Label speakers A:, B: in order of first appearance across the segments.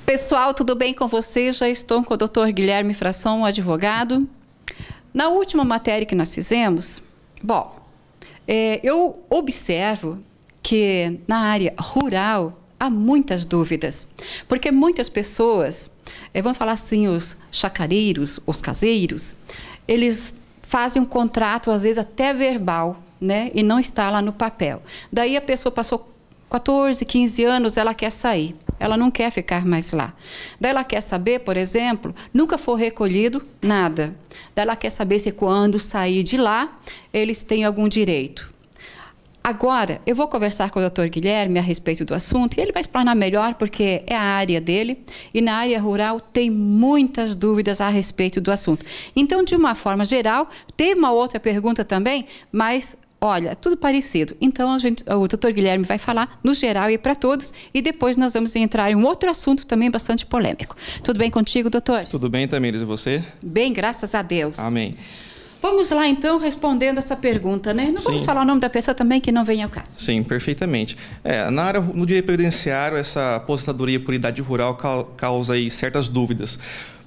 A: Pessoal, tudo bem com vocês? Já estou com o Dr. Guilherme Frasson, advogado. Na última matéria que nós fizemos, eu observo que na área rural há muitas dúvidas, porque muitas pessoas, vamos falar assim, os chacareiros, os caseiros, eles fazem um contrato, às vezes até verbal, né? E não está lá no papel. Daí a pessoa passou 14, 15 anos, ela quer sair. Ela não quer ficar mais lá. Daí ela quer saber, por exemplo, nunca foi recolhido nada. Daí ela quer saber se quando sair de lá, eles têm algum direito. Agora, eu vou conversar com o Dr. Guilherme a respeito do assunto e ele vai explanar melhor porque é a área dele e na área rural tem muitas dúvidas a respeito do assunto. Então, de uma forma geral, tem uma outra pergunta também, mas olha, tudo parecido. Então, o Dr. Guilherme vai falar no geral e para todos e depois nós vamos entrar em um outro assunto também bastante polêmico. Tudo bem contigo, doutor?
B: Tudo bem, Tamires, e você?
A: Bem, graças a Deus.
B: Amém.
A: Vamos lá, então, respondendo essa pergunta, né? Não vamos falar o nome da pessoa também, que não vem ao caso.
B: Sim, perfeitamente. No direito previdenciário, essa aposentadoria por idade rural causa aí certas dúvidas,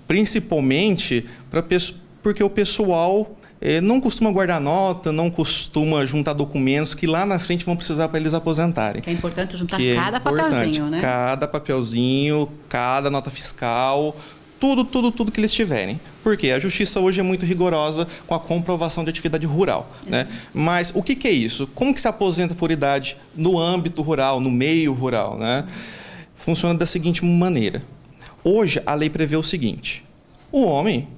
B: principalmente porque o pessoal não costuma guardar nota, não costuma juntar documentos que lá na frente vão precisar para eles aposentarem.
A: Que é importante juntar cada papelzinho, né?
B: Cada papelzinho, cada nota fiscal, tudo que eles tiverem. Porque a justiça hoje é muito rigorosa com a comprovação de atividade rural, né? Mas o que é isso? Como que se aposenta por idade no âmbito rural, no meio rural, né? Funciona da seguinte maneira. Hoje a lei prevê o seguinte: o homem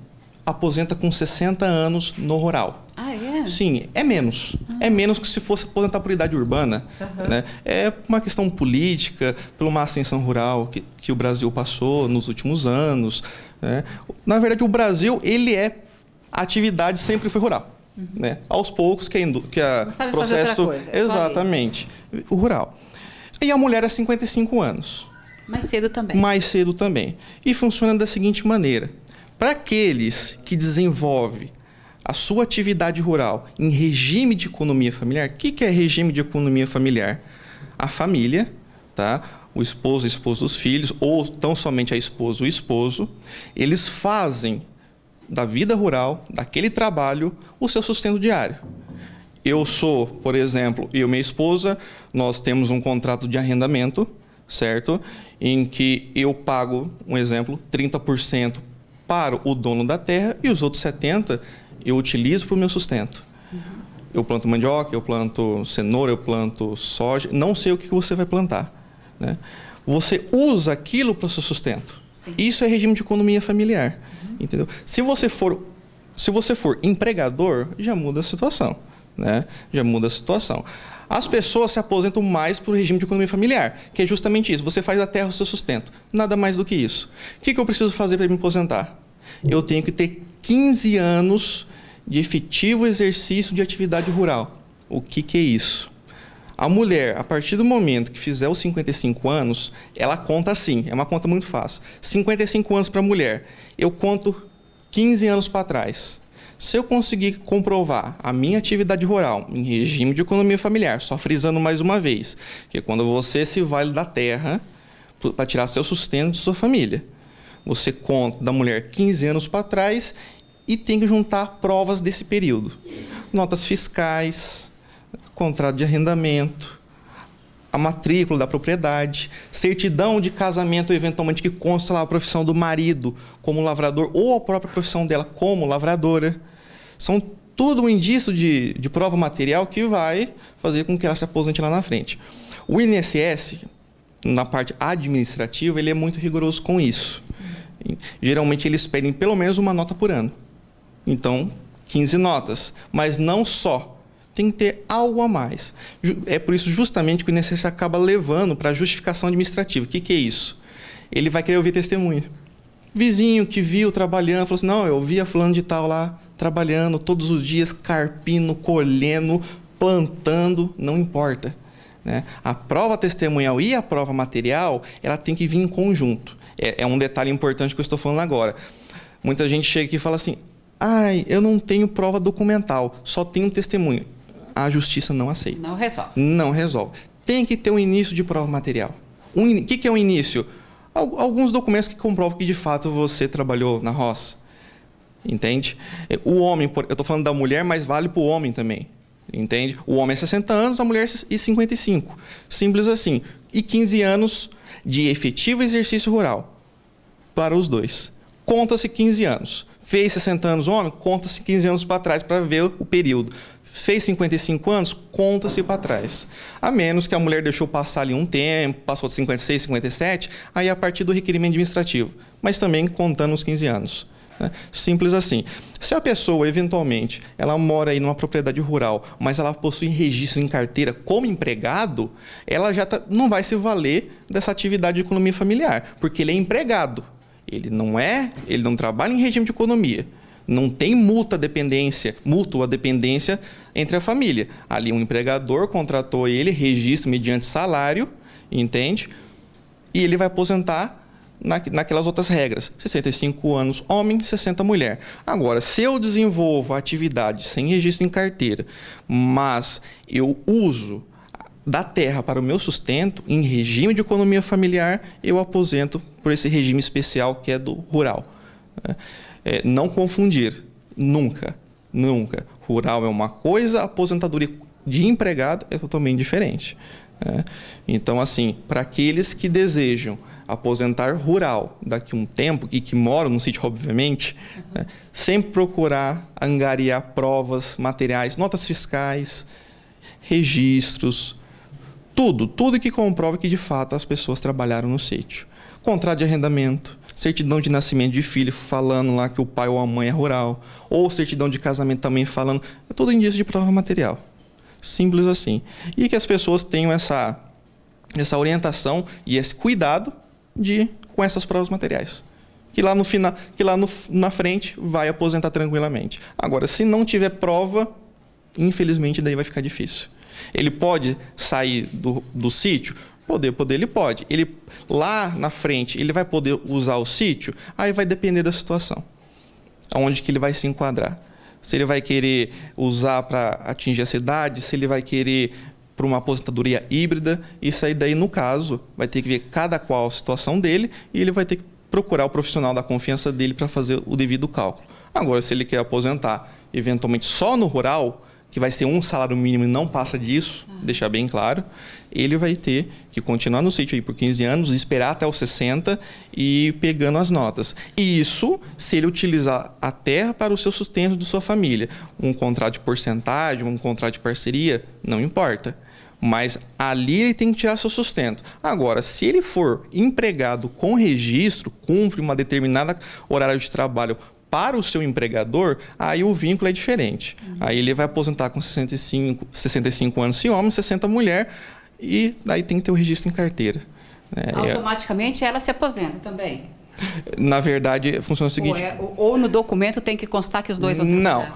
B: aposenta com 60 anos no rural.
A: Ah, é?
B: Sim, é menos. É menos que se fosse aposentar por idade urbana. Né? É uma questão política, pela uma ascensão rural que o Brasil passou nos últimos anos. Né? Na verdade, o Brasil, a atividade sempre foi rural. Né? Aos poucos que
A: não sabe fazer outra coisa,
B: exatamente, o rural. E a mulher é 55 anos.
A: Mais cedo também.
B: Mais cedo também. E funciona da seguinte maneira. Para aqueles que desenvolvem a sua atividade rural em regime de economia familiar, o que é regime de economia familiar? A família, tá? O esposo, a esposa, os filhos, ou tão somente a esposa, o esposo, eles fazem da vida rural, daquele trabalho, o seu sustento diário. Eu sou, por exemplo, eu e minha esposa, nós temos um contrato de arrendamento, certo? Em que eu pago, um exemplo, 30% para o dono da terra e os outros 70% eu utilizo para o meu sustento. Eu planto mandioca, eu planto cenoura, eu planto soja, não sei o que você vai plantar. Né? Você usa aquilo para o seu sustento.
A: Sim.
B: Isso é regime de economia familiar. Entendeu? Se você for empregador, já muda a situação. Né? Já muda a situação. As pessoas se aposentam mais por regime de economia familiar, que é justamente isso. Você faz da terra o seu sustento. Nada mais do que isso. O que eu preciso fazer para me aposentar? Eu tenho que ter 15 anos de efetivo exercício de atividade rural. O que é isso? A mulher, a partir do momento que fizer os 55 anos, ela conta assim, é uma conta muito fácil. 55 anos para a mulher, eu conto 15 anos para trás. Se eu conseguir comprovar a minha atividade rural em regime de economia familiar, só frisando mais uma vez, que é quando você se vale da terra para tirar seu sustento de sua família. Você conta da mulher 15 anos para trás e tem que juntar provas desse período. Notas fiscais, contrato de arrendamento, a matrícula da propriedade, certidão de casamento, eventualmente, que consta lá a profissão do marido como lavrador ou a própria profissão dela como lavradora. São tudo um indício de prova material que vai fazer com que ela se aposente lá na frente. O INSS, na parte administrativa, ele é muito rigoroso com isso. Geralmente, eles pedem pelo menos uma nota por ano. Então, 15 notas. Mas não só. Tem que ter algo a mais. É por isso justamente que o INSS acaba levando para a justificação administrativa. O que é isso? Ele vai querer ouvir testemunha. Vizinho que viu trabalhando, falou assim, não, eu vi a fulano de tal lá trabalhando todos os dias, carpindo, colhendo, plantando, não importa. Né? A prova testemunhal e a prova material, ela tem que vir em conjunto. É um detalhe importante que eu estou falando agora. Muita gente chega aqui e fala assim, eu não tenho prova documental, só tenho testemunho. A justiça não aceita.
A: Não resolve.
B: Não resolve. Tem que ter um início de prova material. O que é o início? alguns documentos que comprovam que de fato você trabalhou na roça. Entende? O homem, eu estou falando da mulher, mas vale para o homem também. Entende? O homem é 60 anos, a mulher é 55. Simples assim. E 15 anos de efetivo exercício rural para os dois. Conta-se 15 anos. Fez 60 anos o homem, conta-se 15 anos para trás para ver o período. Fez 55 anos, conta-se para trás. A menos que a mulher deixou passar ali um tempo, passou de 56, 57, aí a partir do requerimento administrativo. Mas também contando os 15 anos. Simples assim. Se a pessoa, eventualmente, ela mora aí numa propriedade rural, mas ela possui registro em carteira como empregado, ela já não vai se valer dessa atividade de economia familiar, porque ele é empregado. Ele não trabalha em regime de economia. Não tem mútua dependência entre a família. Ali um empregador contratou ele, registro mediante salário, entende? E ele vai aposentar naquelas outras regras. 65 anos homem, 60 mulher. Agora, se eu desenvolvo a atividade sem registro em carteira, mas eu uso da terra para o meu sustento, em regime de economia familiar, eu aposento por esse regime especial que é do rural. Não confundir, nunca. Rural é uma coisa, aposentadoria de empregado é totalmente diferente. Então, assim, para aqueles que desejam aposentar rural daqui a um tempo e que moram no sítio, obviamente, sempre procurar angariar provas, materiais, notas fiscais, registros, tudo que comprove que de fato as pessoas trabalharam no sítio. Contrato de arrendamento, certidão de nascimento de filho falando lá que o pai ou a mãe é rural, ou certidão de casamento também falando, é tudo indício de prova material. Simples assim. E que as pessoas tenham essa orientação e esse cuidado com essas provas materiais. Que lá no final, na frente vai aposentar tranquilamente. Agora, se não tiver prova, infelizmente daí vai ficar difícil. Ele pode sair do sítio? Poder ele pode. Ele lá na frente, ele vai poder usar o sítio? Aí vai depender da situação. Aonde que ele vai se enquadrar. Se ele vai querer usar para atingir a cidade, se ele vai querer para uma aposentadoria híbrida, isso aí daí, no caso, vai ter que ver cada qual a situação dele e ele vai ter que procurar o profissional da confiança dele para fazer o devido cálculo. Agora, se ele quer aposentar eventualmente só no rural, que vai ser um salário mínimo e não passa disso, deixar bem claro, ele vai ter que continuar no sítio aí por 15 anos, esperar até os 60 e ir pegando as notas. E isso se ele utilizar a terra para o seu sustento de sua família. Um contrato de porcentagem, um contrato de parceria, não importa. Mas ali ele tem que tirar seu sustento. Agora, se ele for empregado com registro, cumpre uma determinada horário de trabalho para o seu empregador, aí o vínculo é diferente. Aí ele vai aposentar com 65 anos se homem, 60 mulher, e daí tem que ter o registro em carteira.
A: Automaticamente ela se aposenta também?
B: Na verdade, funciona o seguinte...
A: Ou no documento tem que constar que os dois vão trabalhar?
B: Não.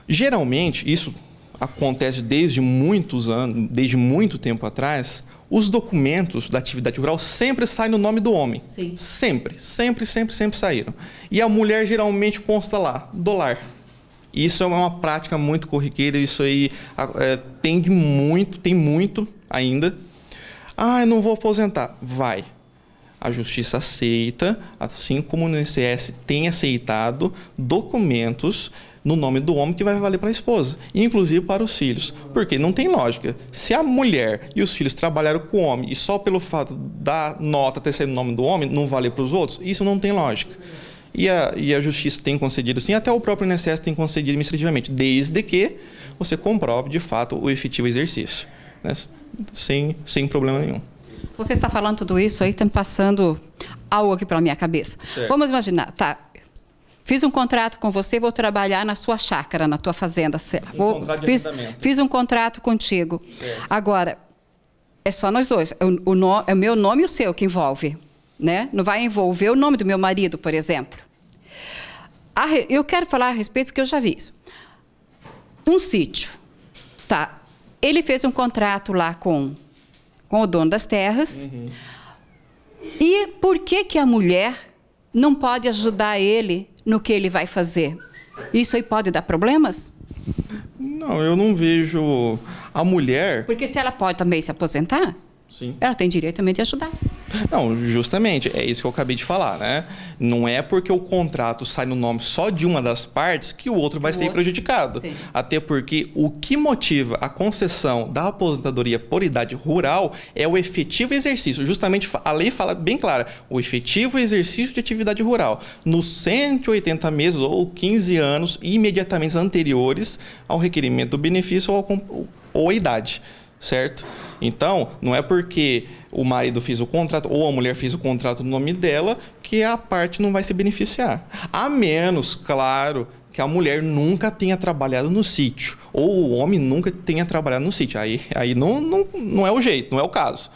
B: Geralmente, isso acontece desde muitos anos, desde muito tempo atrás, os documentos da atividade rural sempre saem no nome do homem.
A: Sim.
B: Sempre saíram. E a mulher geralmente consta lá, do lar. Isso é uma prática muito corriqueira, isso aí tem muito ainda. Eu não vou aposentar. Vai. A justiça aceita, assim como o INSS tem aceitado documentos no nome do homem que vai valer para a esposa, inclusive para os filhos. Porque não tem lógica. Se a mulher e os filhos trabalharam com o homem e só pelo fato da nota ter sido no nome do homem não valer para os outros, isso não tem lógica. E a justiça tem concedido sim, até o próprio INSS tem concedido administrativamente, desde que você comprove de fato o efetivo exercício, né? Sem problema nenhum.
A: Você está falando tudo isso aí, está me passando algo aqui pela minha cabeça. Certo. Vamos imaginar, tá? Fiz um contrato com você, vou trabalhar na sua chácara, na tua fazenda. Fiz um contrato contigo. Certo. Agora, é só nós dois. É o meu nome e o seu que envolve, né? Não vai envolver o nome do meu marido, por exemplo. Eu quero falar a respeito porque eu já vi isso. Um sítio, tá? Ele fez um contrato lá com o dono das terras. Uhum. E por que a mulher não pode ajudar ele no que ele vai fazer? Isso aí pode dar problemas?
B: Não, eu não vejo a mulher...
A: Porque se ela pode também se aposentar, sim, ela tem direito também de ajudar.
B: Não, justamente, é isso que eu acabei de falar, né? Não é porque o contrato sai no nome só de uma das partes que o outro vai ser prejudicado. Sim. Até porque o que motiva a concessão da aposentadoria por idade rural é o efetivo exercício. Justamente a lei fala bem clara, o efetivo exercício de atividade rural nos 180 meses ou 15 anos imediatamente anteriores ao requerimento do benefício ou a idade. Certo? Então, não é porque o marido fez o contrato ou a mulher fez o contrato no nome dela que a parte não vai se beneficiar. A menos, claro, que a mulher nunca tenha trabalhado no sítio ou o homem nunca tenha trabalhado no sítio. Aí não é o jeito, não é o caso.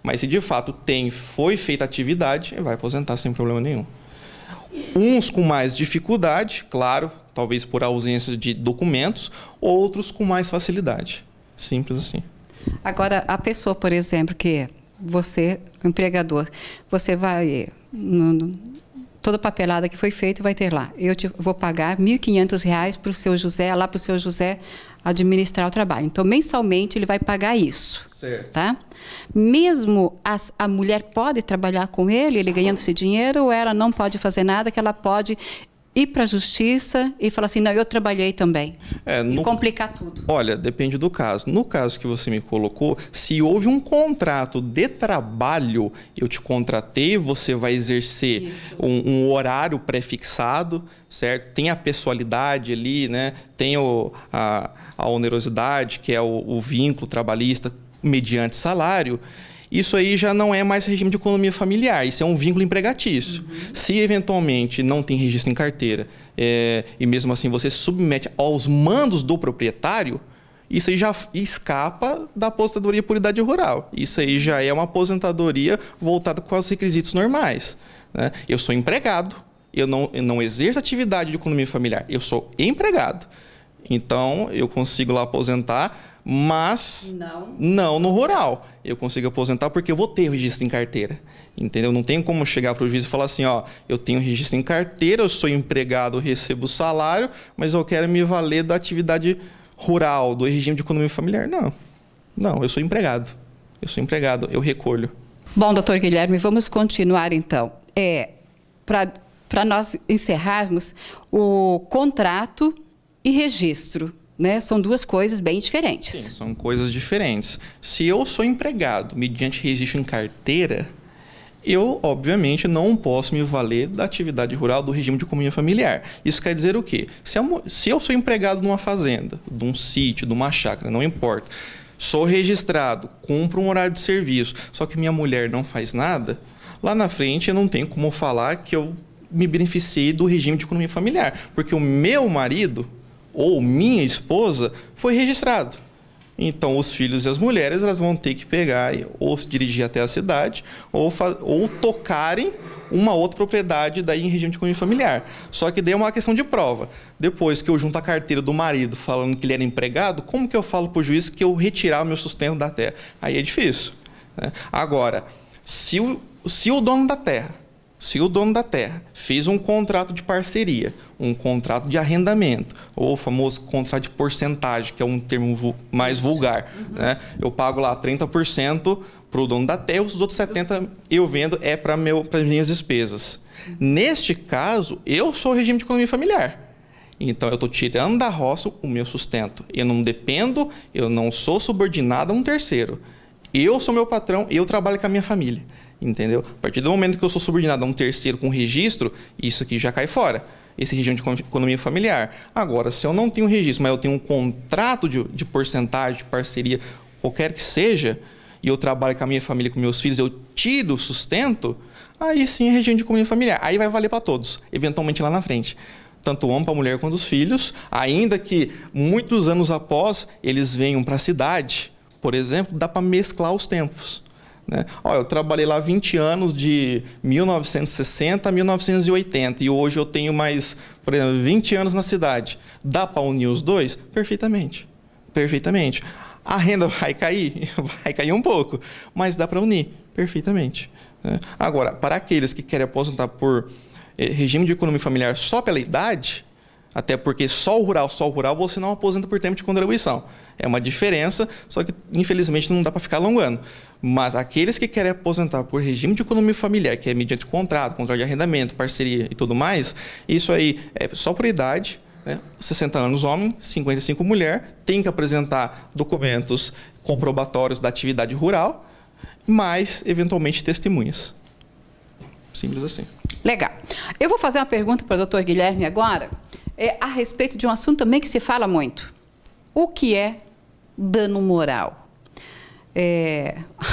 B: Mas se de fato foi feita atividade, vai aposentar sem problema nenhum. Uns com mais dificuldade, claro, talvez por ausência de documentos, outros com mais facilidade. Simples assim. Agora, a pessoa, por exemplo, que você, o empregador, você vai, toda a papelada que foi feita vai ter lá. Eu vou pagar R$ 1.500 para o seu José, lá para o seu José administrar o trabalho. Então, mensalmente, ele vai pagar isso. Certo. Tá? Mesmo a mulher pode trabalhar com ele ganhando esse dinheiro, ou ela não pode fazer nada, que ela pode ir para a justiça e falar assim, não, eu trabalhei também. E complicar tudo. Olha, depende do caso. No caso que você me colocou, se houve um contrato de trabalho, eu te contratei, você vai exercer um horário pré-fixado, certo? Tem a pessoalidade ali, né? Tem a onerosidade, que é o vínculo trabalhista mediante salário. Isso aí já não é mais regime de economia familiar, isso é um vínculo empregatício. Se eventualmente não tem registro em carteira e mesmo assim você se submete aos mandos do proprietário, isso aí já escapa da aposentadoria por idade rural. Isso aí já é uma aposentadoria voltada com os requisitos normais, né? Eu sou empregado, eu não exerço atividade de economia familiar, eu sou empregado. Então, eu consigo lá aposentar, mas não no rural. Eu consigo aposentar porque eu vou ter registro em carteira, entendeu? Não tem como chegar para o juiz e falar assim, ó, eu tenho registro em carteira, eu sou empregado, eu recebo salário, mas eu quero me valer da atividade rural, do regime de economia familiar. Não, eu sou empregado. Eu recolho. Bom, doutor Guilherme, vamos continuar então. Para nós encerrarmos, o contrato e registro, né? São duas coisas bem diferentes. Sim, são coisas diferentes. Se eu sou empregado mediante registro em carteira, eu, obviamente, não posso me valer da atividade rural do regime de economia familiar. Isso quer dizer o quê? Se eu sou empregado numa fazenda, de um sítio, de uma chácara, não importa, sou registrado, cumpro um horário de serviço, só que minha mulher não faz nada, lá na frente eu não tenho como falar que eu me beneficiei do regime de economia familiar, porque o meu marido ou minha esposa foi registrado. Então, os filhos e as mulheres elas vão ter que pegar ou se dirigir até a cidade ou tocarem uma outra propriedade daí em regime de economia familiar. Só que daí é uma questão de prova. Depois que eu junto a carteira do marido falando que ele era empregado, como que eu falo para o juiz que eu retirar o meu sustento da terra? Aí é difícil, né? Agora, se o dono da terra fez um contrato de parceria, um contrato de arrendamento, ou o famoso contrato de porcentagem, que é um termo mais vulgar, né? Eu pago lá 30% para o dono da terra, os outros 70% eu vendo para as minhas despesas. Neste caso, eu sou o regime de economia familiar. Então, eu estou tirando da roça o meu sustento. Eu não dependo, eu não sou subordinado a um terceiro. Eu sou meu patrão, eu trabalho com a minha família. Entendeu? A partir do momento que eu sou subordinado a um terceiro com registro, isso aqui já cai fora. Esse regime de economia familiar. Agora, se eu não tenho registro, mas eu tenho um contrato de porcentagem, de parceria, qualquer que seja, e eu trabalho com a minha família, com meus filhos, eu tiro o sustento, aí sim é regime de economia familiar. Aí vai valer para todos, eventualmente lá na frente. Tanto o homem, para a mulher, quanto os filhos, ainda que muitos anos após eles venham para a cidade, por exemplo, dá para mesclar os tempos. Né? Eu trabalhei lá 20 anos, de 1960 a 1980, e hoje eu tenho mais, por exemplo, 20 anos na cidade. Dá para unir os dois? Perfeitamente. Perfeitamente. A renda vai cair? Vai cair um pouco, mas dá para unir perfeitamente. Né? Agora, para aqueles que querem aposentar por regime de economia familiar só pela idade, Até porque só o rural você não aposenta por tempo de contribuição. É uma diferença, só que infelizmente não dá para ficar alongando. Mas aqueles que querem aposentar por regime de economia familiar, que é mediante contrato de arrendamento, parceria e tudo mais, isso aí é só por idade, né? 60 anos homem, 55 mulher, tem que apresentar documentos comprobatórios da atividade rural, mais eventualmente testemunhas. Simples assim.
A: Legal. Eu vou fazer uma pergunta para o Dr. Guilherme agora, a respeito de um assunto também que se fala muito. O que é dano moral?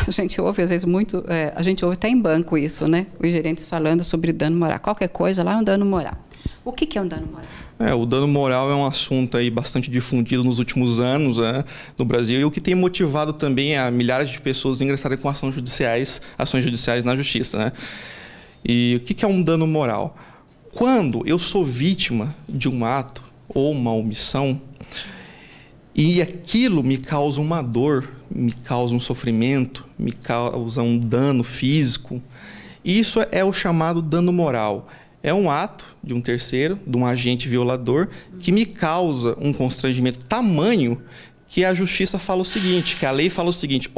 A: A gente ouve às vezes muito, a gente ouve até em banco isso, né? Os gerentes falando sobre dano moral. Qualquer coisa lá é um dano moral. O que é um dano moral?
B: O dano moral é um assunto aí bastante difundido nos últimos anos, né, no Brasil, e o que tem motivado também a milhares de pessoas a ingressarem com ações judiciais na justiça, né? E o que é um dano moral? Quando eu sou vítima de um ato ou uma omissão e aquilo me causa uma dor, me causa um sofrimento, me causa um dano físico, isso é o chamado dano moral. É um ato de um terceiro, de um agente violador, que me causa um constrangimento tamanho que a justiça fala o seguinte, que a lei fala o seguinte,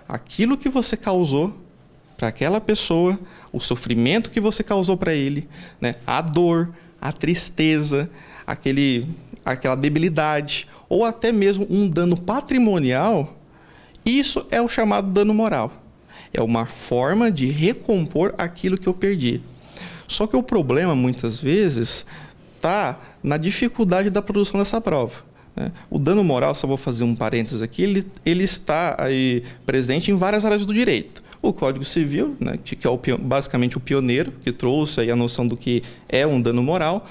B: aquilo que você causou para aquela pessoa, o sofrimento que você causou para ele, né, a dor, a tristeza, aquela debilidade, ou até mesmo um dano patrimonial, isso é o chamado dano moral. É uma forma de recompor aquilo que eu perdi. Só que o problema, muitas vezes, está na dificuldade da produção dessa prova, né? O dano moral, só vou fazer um parênteses aqui, ele está aí presente em várias áreas do direito. O Código Civil, né, que é basicamente o pioneiro, que trouxe aí a noção do que é um dano moral.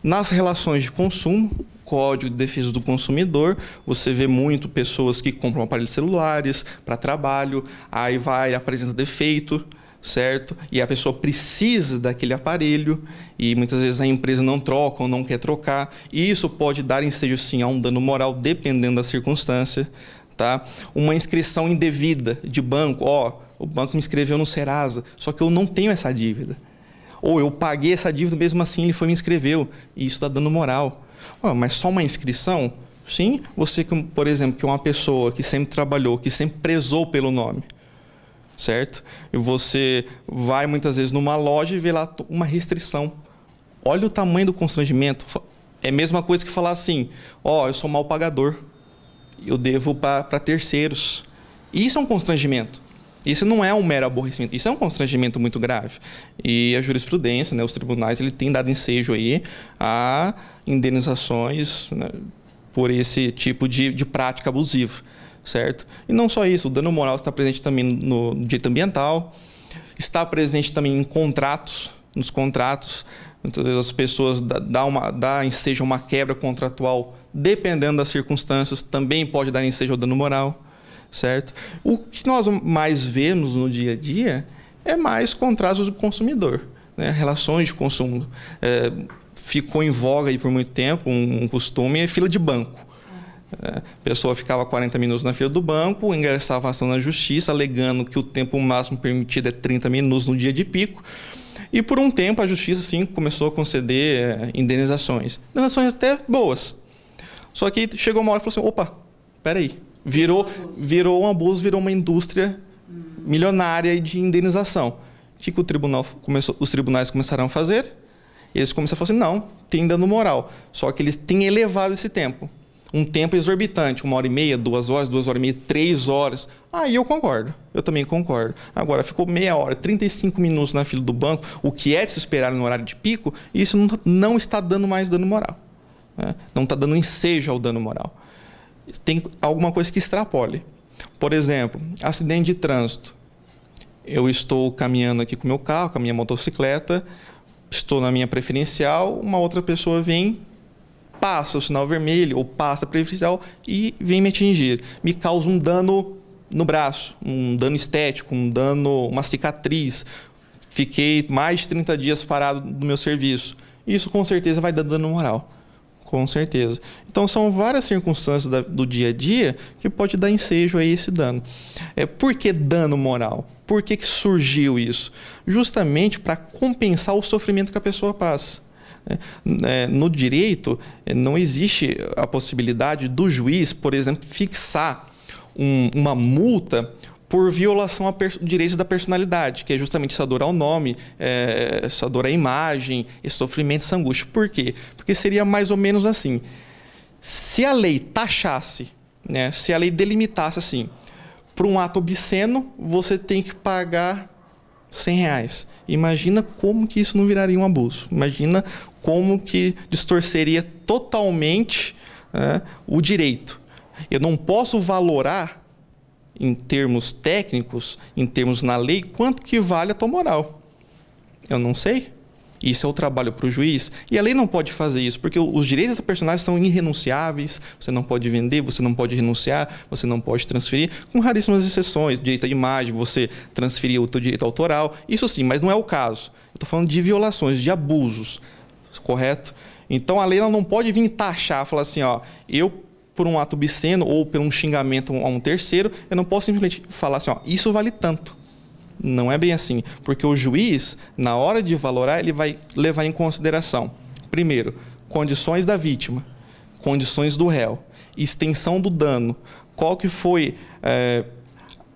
B: Nas relações de consumo, Código de Defesa do Consumidor, você vê muito pessoas que compram aparelhos celulares para trabalho, aí apresenta defeito, certo? E a pessoa precisa daquele aparelho e muitas vezes a empresa não troca ou não quer trocar. E isso pode dar ensejo, sim, a um dano moral, dependendo da circunstância, tá? Uma inscrição indevida de banco, o banco me inscreveu no Serasa, só que eu não tenho essa dívida. Ou eu paguei essa dívida, mesmo assim ele me inscreveu, e isso dá dano moral. Mas só uma inscrição? Sim, você, por exemplo, que é uma pessoa que sempre trabalhou, que sempre prezou pelo nome, certo? E você vai muitas vezes numa loja e vê lá uma restrição. Olha o tamanho do constrangimento. É a mesma coisa que falar assim, eu sou mal pagador, eu devo para terceiros. Isso é um constrangimento. Isso não é um mero aborrecimento, isso é um constrangimento muito grave. E a jurisprudência, né, os tribunais, ele tem dado ensejo aí a indenizações, né, por esse tipo de prática abusiva, certo? E não só isso, o dano moral está presente também no direito ambiental, está presente também em contratos, nos contratos. Muitas vezes as pessoas dão ensejo a uma quebra contratual, dependendo das circunstâncias, também pode dar ensejo ao dano moral. Certo? O que nós mais vemos no dia a dia é mais contratos do consumidor, né? Relações de consumo. Ficou em voga aí por muito tempo um costume, é fila de banco. A pessoa ficava 40 minutos na fila do banco, ingressava a ação na justiça, alegando que o tempo máximo permitido é 30 minutos no dia de pico. E por um tempo a justiça sim começou a conceder indenizações. Indenizações até boas. Só que chegou uma hora e falou assim, opa, peraí. Virou um abuso, virou uma indústria milionária de indenização. O que os tribunais começaram a fazer? Eles começaram a falar assim, não, tem dano moral. Só que eles têm elevado esse tempo. Um tempo exorbitante, 1h30, 2 horas, 2h30, 3 horas. Aí eu concordo, eu também concordo. Agora, ficou meia hora, 35 minutos na fila do banco, o que é de se esperar no horário de pico, isso não está dando mais dano moral, né? Não está dando ensejo ao dano moral. Tem alguma coisa que extrapole. Por exemplo, acidente de trânsito. Eu estou caminhando aqui com o meu carro, com a minha motocicleta, estou na minha preferencial, uma outra pessoa vem, passa o sinal vermelho ou passa a preferencial e vem me atingir. Me causa um dano no braço, um dano estético, uma cicatriz. Fiquei mais de 30 dias parado do meu serviço. Isso com certeza vai dar dano moral. Com certeza. Então, são várias circunstâncias do dia a dia que pode dar ensejo a esse dano. Por que dano moral? Por que surgiu isso? Justamente para compensar o sofrimento que a pessoa passa. No direito, não existe a possibilidade do juiz, por exemplo, fixar uma multa por violação a direitos da personalidade, que é justamente essa dor ao nome, essa dor à imagem, esse sofrimento, essa angústia. Por quê? Porque seria mais ou menos assim. Se a lei taxasse, né, se a lei delimitasse assim, para um ato obsceno, você tem que pagar R$100. Imagina como que isso não viraria um abuso. Imagina como que distorceria totalmente o direito. Eu não posso valorar, em termos técnicos, em termos na lei, quanto que vale a tua moral. Eu não sei. Isso é o trabalho para o juiz. E a lei não pode fazer isso, porque os direitos da personagem são irrenunciáveis. Você não pode vender, você não pode renunciar, você não pode transferir, com raríssimas exceções. Direito à imagem, você transferir o teu direito autoral. Isso sim, mas não é o caso. Eu estou falando de violações, de abusos, correto? Então a lei ela não pode vir taxar, falar assim, ó, eu por um ato obsceno ou por um xingamento a um terceiro, eu não posso simplesmente falar assim, ó, isso vale tanto. Não é bem assim, porque o juiz, na hora de valorar, ele vai levar em consideração, primeiro, condições da vítima, condições do réu, extensão do dano, qual que foi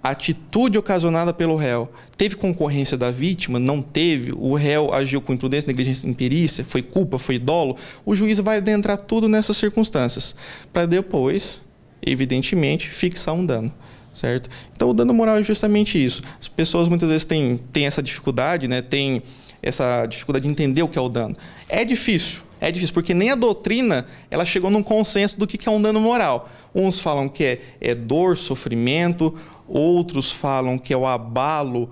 B: a atitude ocasionada pelo réu. Teve concorrência da vítima? Não teve? O réu agiu com imprudência, negligência, imperícia? Foi culpa? Foi dolo? O juiz vai adentrar tudo nessas circunstâncias, para depois, evidentemente, fixar um dano. Certo? Então, o dano moral é justamente isso. As pessoas muitas vezes têm essa dificuldade, né? Têm essa dificuldade de entender o que é o dano. É difícil, porque nem a doutrina ela chegou num consenso do que é um dano moral. Uns falam que é dor, sofrimento, outros falam que é o abalo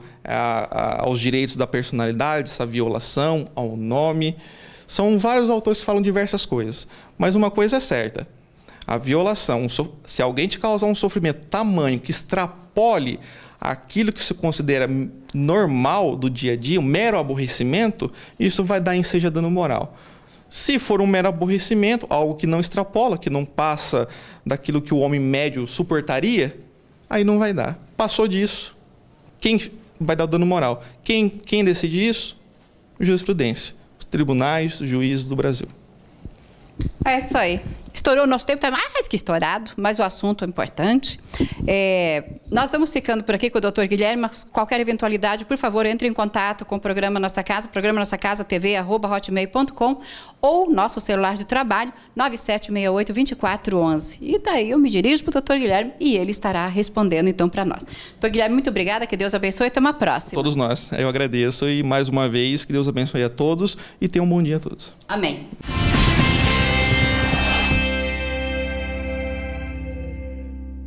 B: aos direitos da personalidade, essa violação ao nome. São vários autores que falam diversas coisas, mas uma coisa é certa. A violação, se alguém te causar um sofrimento tamanho que extrapole aquilo que se considera normal do dia a dia, um mero aborrecimento, isso vai dar ensejo a dano moral. Se for um mero aborrecimento, algo que não extrapola, que não passa daquilo que o homem médio suportaria, aí não vai dar. Passou disso, quem vai dar o dano moral? Quem decide isso? Jurisprudência, os tribunais, os juízes do Brasil.
A: É isso aí. Estourou o nosso tempo, está mais que estourado, mas o assunto é importante. Nós estamos ficando por aqui com o Dr. Guilherme, mas qualquer eventualidade, por favor, entre em contato com o Programa Nossa Casa, programa Nossa Casa TV, @hotmail.com, ou nosso celular de trabalho, 9768-2411. E daí eu me dirijo para o Dr. Guilherme e ele estará respondendo então para nós. Dr. Guilherme, muito obrigada, que Deus abençoe e até uma próxima.
B: Todos nós, eu agradeço e mais uma vez que Deus abençoe a todos e tenham um bom dia a todos.
A: Amém.